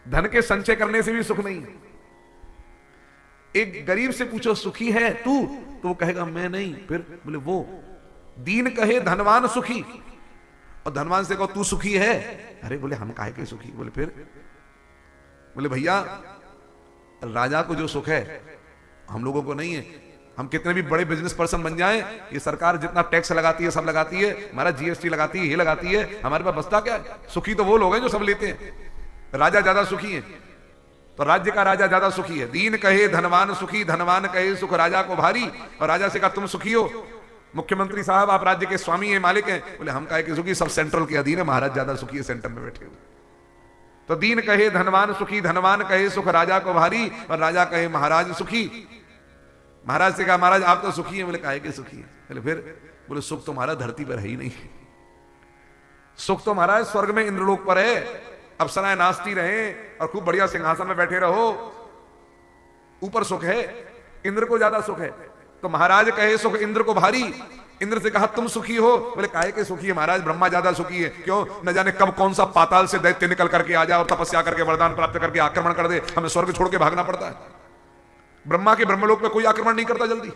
धन के संचय करने से भी सुख नहीं है। एक गरीब से पूछो सुखी है तू, तो वो कहेगा मैं नहीं। फिर बोले वो दीन कहे धनवान सुखी, और धनवान से कहो तू सुखी है, अरे बोले हम काहे के सुखी। बोले फिर, बोले भैया राजा को जो सुख है हम लोगों को नहीं है। हम कितने भी बड़े बिजनेस पर्सन बन जाएं, ये सरकार जितना टैक्स लगाती है सब लगाती है, हमारा जीएसटी लगाती है, ये लगाती है, हमारे पास बचता क्या है? सुखी तो वो लोग हैं जो सब लेते हैं, राजा ज्यादा सुखी है। तो राज्य का राजा ज्यादा सुखी है। दीन कहे धनवान सुखी, धनवान कहे सुख राजा को भारी। और राजा से कहा तुम सुखी हो, मुख्यमंत्री साहब आप राज्य के स्वामी हैं, मालिक हैं। बोले हम काहे के सुखी, सब सेंट्रल के अधीन है, महाराज ज्यादा सुखी है, सेंटर में बैठे हुए। तो दीन कहे धनवान सुखी, धनवान कहे सुख राजा को भारी, और राजा कहे महाराज सुखी। महाराज से कहा महाराज आप तो सुखी हैं। बोले काहे के सुखी हैं? बोले फिर, बोले सुख तुम्हारा धरती पर है ही नहीं, सुख तो महाराज स्वर्ग में इंद्रलोक पर है। अप्सराएं नाचती रहे और खूब बढ़िया सिंहासन में बैठे रहो, ऊपर सुख है, इंद्र को ज्यादा सुख है। तो महाराज कहे सुख इंद्र को भारी। इंद्र से कहा तुम सुखी हो। बोले काहे के सुखी है महाराज, ब्रह्मा ज्यादा सुखी है। क्यों? न जाने कब कौन सा पाताल से दैत्य निकल करके आ जाए और तपस्या करके वरदान प्राप्त करके आक्रमण कर दे, हमें स्वर्ग छोड़ के भागना पड़ता है। ब्रह्मा के ब्रह्मलोक में कोई आक्रमण नहीं करता जल्दी,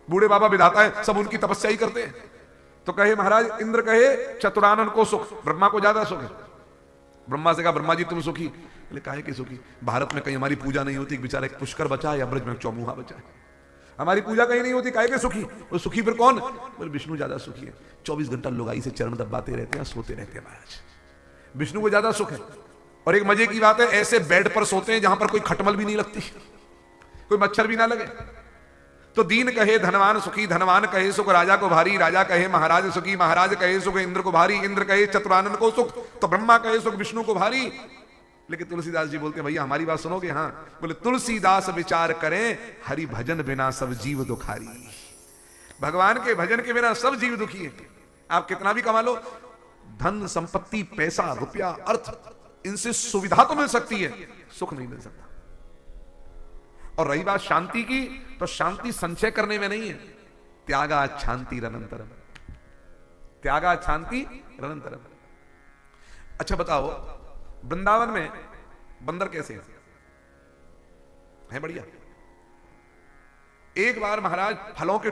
बूढ़े बाबा विधाता है, सब उनकी तपस्या ही करते हैं। तो कहे महाराज इंद्र कहे चतुरानन को सुख, ब्रह्मा को ज्यादा सुख है। ब्रह्मा से कहा ब्रह्मा जी तुम सुखी। बोले काहे की सुखी? भारत में कहीं हमारी पूजा नहीं होती, बेचारा एक पुष्कर बचा है या ब्रज में एक चौमुहा बचा है, हमारी पूजा कहीं नहीं होती, काहे के सुखी? वो सुखी फिर कौन? बोले विष्णु ज्यादा सुखी है, 24 घंटा लुगाई से चरण दबाते रहते हैं, सोते रहते हैं महाराज, विष्णु को ज्यादा सुख है। और एक मजे की बात है, ऐसे बेड पर सोते हैं जहां पर कोई खटमल भी नहीं लगती, कोई मच्छर भी ना लगे। तो दीन कहे धनवान सुखी, धनवान कहे सुख राजा को भारी, राजा कहे महाराज सुखी, महाराज कहे सुख इंद्र को भारी, इंद्र कहे चतुरानन को सुख, तो ब्रह्मा कहे सुख विष्णु को भारी। लेकिन तुलसीदास जी बोलते हैं भैया हमारी बात सुनोगे? हाँ। बोले तुलसीदास विचार करें, हरि भजन बिना सब जीव दुखारी। भगवान के भजन के बिना सब जीव दुखी है। आप कितना भी कमा लो, धन संपत्ति पैसा रुपया अर्थ, इनसे सुविधा तो मिल सकती है, सुख नहीं मिल सकता। और रही बात शांति की, तो शांति संचय करने में नहीं है, त्यागा शांति रनंतरम, त्यागा शांति रनंतरम। अच्छा बताओ वृंदावन में बंदर कैसे है बढ़िया? एक बार महाराज फलों के